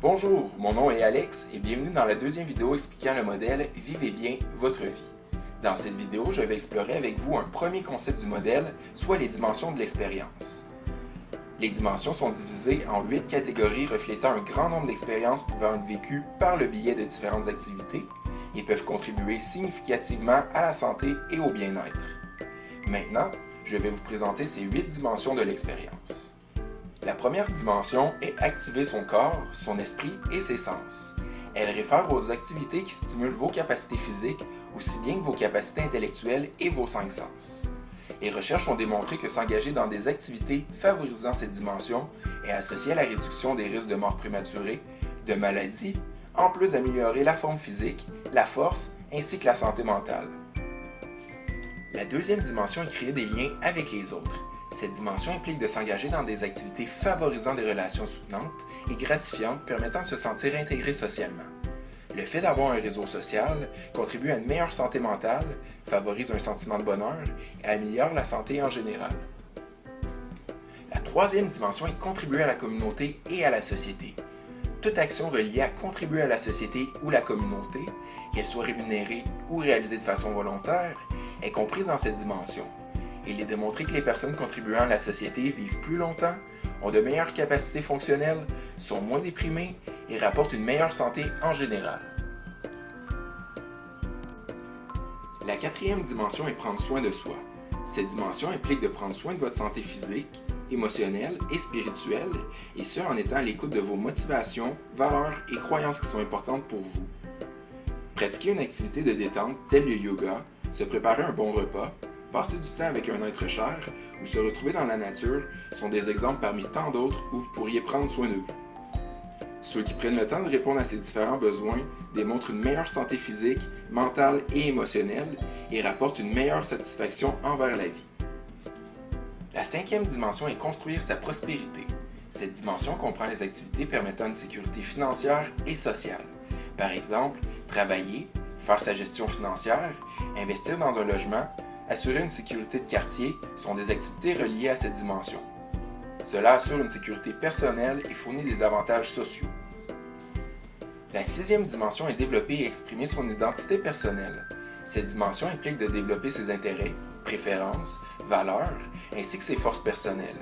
Bonjour, mon nom est Alex et bienvenue dans la deuxième vidéo expliquant le modèle « Vivez bien votre vie ». Dans cette vidéo, je vais explorer avec vous un premier concept du modèle, soit les dimensions de l'expérience. Les dimensions sont divisées en 8 catégories reflétant un grand nombre d'expériences pouvant être vécues par le biais de différentes activités et peuvent contribuer significativement à la santé et au bien-être. Maintenant, je vais vous présenter ces 8 dimensions de l'expérience. La première dimension est activer son corps, son esprit et ses sens. Elle réfère aux activités qui stimulent vos capacités physiques, aussi bien que vos capacités intellectuelles et vos 5 sens. Les recherches ont démontré que s'engager dans des activités favorisant cette dimension est associé à la réduction des risques de mort prématurée, de maladies, en plus d'améliorer la forme physique, la force ainsi que la santé mentale. La deuxième dimension est créer des liens avec les autres. Cette dimension implique de s'engager dans des activités favorisant des relations soutenantes et gratifiantes permettant de se sentir intégré socialement. Le fait d'avoir un réseau social contribue à une meilleure santé mentale, favorise un sentiment de bonheur et améliore la santé en général. La troisième dimension est contribuer à la communauté et à la société. Toute action reliée à contribuer à la société ou la communauté, qu'elle soit rémunérée ou réalisée de façon volontaire, est comprise dans cette dimension. Il est démontré que les personnes contribuant à la société vivent plus longtemps, ont de meilleures capacités fonctionnelles, sont moins déprimées et rapportent une meilleure santé en général. La quatrième dimension est prendre soin de soi. Cette dimension implique de prendre soin de votre santé physique, émotionnelle et spirituelle, et ce en étant à l'écoute de vos motivations, valeurs et croyances qui sont importantes pour vous. Pratiquer une activité de détente telle le yoga, se préparer un bon repas, passer du temps avec un être cher ou se retrouver dans la nature sont des exemples parmi tant d'autres où vous pourriez prendre soin de vous. Ceux qui prennent le temps de répondre à ces différents besoins démontrent une meilleure santé physique, mentale et émotionnelle et rapportent une meilleure satisfaction envers la vie. La cinquième dimension est construire sa prospérité. Cette dimension comprend les activités permettant une sécurité financière et sociale. Par exemple, travailler, faire sa gestion financière, investir dans un logement, assurer une sécurité de quartier sont des activités reliées à cette dimension. Cela assure une sécurité personnelle et fournit des avantages sociaux. La sixième dimension est développer et exprimer son identité personnelle. Cette dimension implique de développer ses intérêts, préférences, valeurs, ainsi que ses forces personnelles.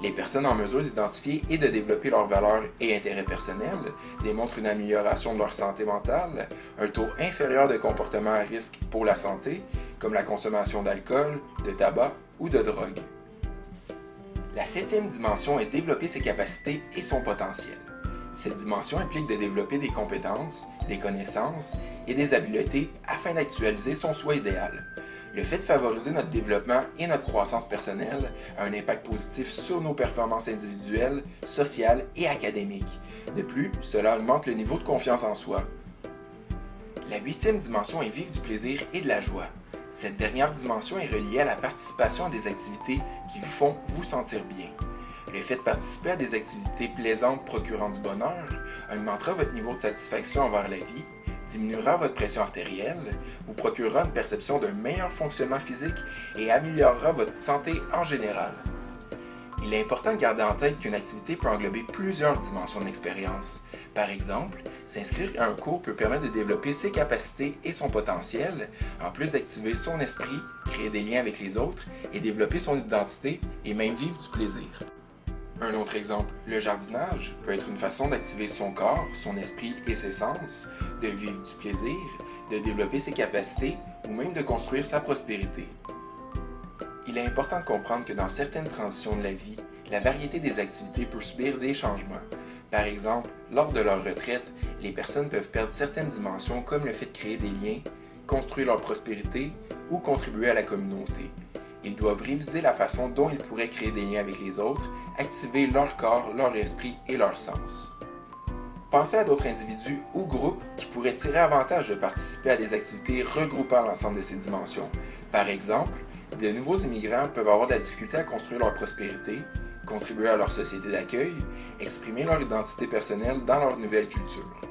Les personnes en mesure d'identifier et de développer leurs valeurs et intérêts personnels démontrent une amélioration de leur santé mentale, un taux inférieur de comportements à risque pour la santé, comme la consommation d'alcool, de tabac ou de drogue. La septième dimension est développer ses capacités et son potentiel. Cette dimension implique de développer des compétences, des connaissances et des habiletés afin d'actualiser son soi idéal. Le fait de favoriser notre développement et notre croissance personnelle a un impact positif sur nos performances individuelles, sociales et académiques. De plus, cela augmente le niveau de confiance en soi. La huitième dimension est vivre du plaisir et de la joie. Cette dernière dimension est reliée à la participation à des activités qui vous font vous sentir bien. Le fait de participer à des activités plaisantes procurant du bonheur augmentera votre niveau de satisfaction envers la vie, diminuera votre pression artérielle, vous procurera une perception d'un meilleur fonctionnement physique et améliorera votre santé en général. Il est important de garder en tête qu'une activité peut englober plusieurs dimensions de l'expérience. Par exemple, s'inscrire à un cours peut permettre de développer ses capacités et son potentiel, en plus d'activer son esprit, créer des liens avec les autres et développer son identité et même vivre du plaisir. Un autre exemple, le jardinage peut être une façon d'activer son corps, son esprit et ses sens, de vivre du plaisir, de développer ses capacités ou même de construire sa prospérité. Il est important de comprendre que dans certaines transitions de la vie, la variété des activités peut subir des changements. Par exemple, lors de leur retraite, les personnes peuvent perdre certaines dimensions comme le fait de créer des liens, construire leur prospérité ou contribuer à la communauté. Ils doivent réviser la façon dont ils pourraient créer des liens avec les autres, activer leur corps, leur esprit et leur sens. Pensez à d'autres individus ou groupes qui pourraient tirer avantage de participer à des activités regroupant l'ensemble de ces dimensions. Par exemple, de nouveaux immigrants peuvent avoir de la difficulté à construire leur prospérité, contribuer à leur société d'accueil, exprimer leur identité personnelle dans leur nouvelle culture.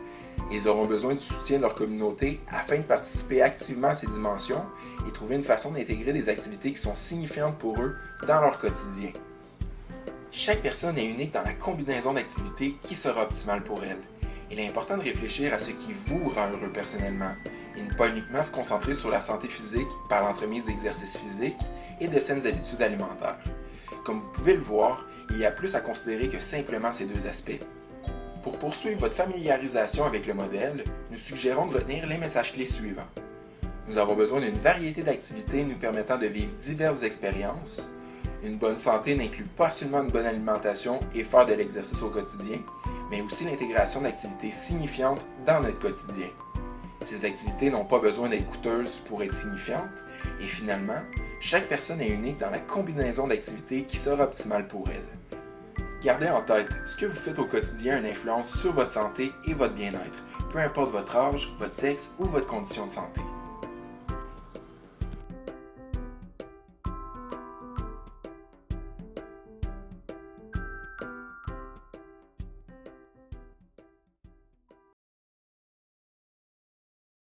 Ils auront besoin du soutien de leur communauté afin de participer activement à ces dimensions et trouver une façon d'intégrer des activités qui sont signifiantes pour eux dans leur quotidien. Chaque personne est unique dans la combinaison d'activités qui sera optimale pour elle. Il est important de réfléchir à ce qui vous rend heureux personnellement et ne pas uniquement se concentrer sur la santé physique par l'entremise d'exercices physiques et de saines habitudes alimentaires. Comme vous pouvez le voir, il y a plus à considérer que simplement ces deux aspects. Pour poursuivre votre familiarisation avec le modèle, nous suggérons de retenir les messages clés suivants. Nous avons besoin d'une variété d'activités nous permettant de vivre diverses expériences. Une bonne santé n'inclut pas seulement une bonne alimentation et faire de l'exercice au quotidien, mais aussi l'intégration d'activités signifiantes dans notre quotidien. Ces activités n'ont pas besoin d'être coûteuses pour être signifiantes, et finalement, chaque personne est unique dans la combinaison d'activités qui sera optimale pour elle. Gardez en tête, ce que vous faites au quotidien a une influence sur votre santé et votre bien-être, peu importe votre âge, votre sexe ou votre condition de santé.